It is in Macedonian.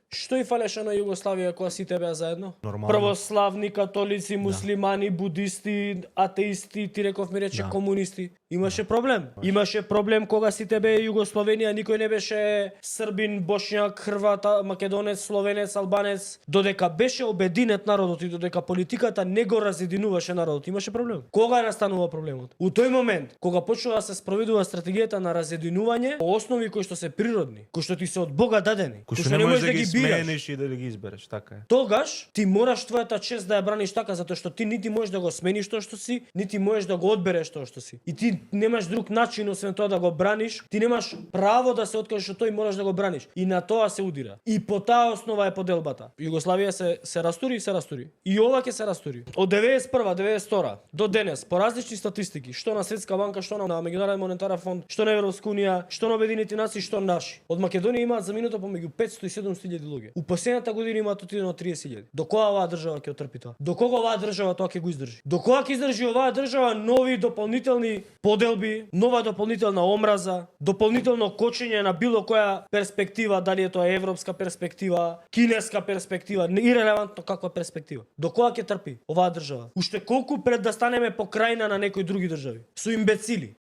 Што и фалеше на Југославија кога сите беа заедно? Нормално. Православни, католици, муслимани, будисти, атеисти, ти реков ми рече Да. комунисти. Имаше проблем. Имаше проблем кога сите беа Југословенија, никој не беше србин, бошњак, хрват, македонец, словенец, албанец. Додека беше обединет народот и додека политиката не го разединуваше народот, имаше проблем. Кога настанува проблемот? У тој момент, кога почнува да се спроведува стратегијата на разединување по основи кои што се природни, кои што ти се од Бога дадени, Кој што не можеш да ги бираш. смениш и да ги избереш, така е. Тогаш ти мораш твојата чест да ја браниш така, затоа што ти нити можеш да го смениш тоа што си, нити можеш да го одбереш тоа што си. И ти немаш друг начин освен тоа да го браниш, ти немаш право да се откажеш од тоа и мораш да го браниш. И на тоа се удира. И по таа основа е поделбата. Југославија се растури и се растури. И ова ќе се растури. Од 91 92 до денес по различни статистики, што на Светска банка, што на Меѓународен монетарен фонд, што на Европска унија, што на Обединените нации, што наши. Од Македонија имаат заминато помеѓу 500 и 700 илјади луѓе. У последната година имаат отидено 30.000. До кога оваа држава ќе отрпи тоа? До кога оваа држава тоа ќе го издржи? До кога ќе издржи оваа држава нови дополнителни поделби, нова дополнителна омраза, дополнително кочење на било која перспектива, дали е тоа европска перспектива, кинеска перспектива, ирелевантно каква перспектива. До кога ќе трпи оваа држава? Уште колку пред да станеме покрајна на некои други држави? Со имбецили.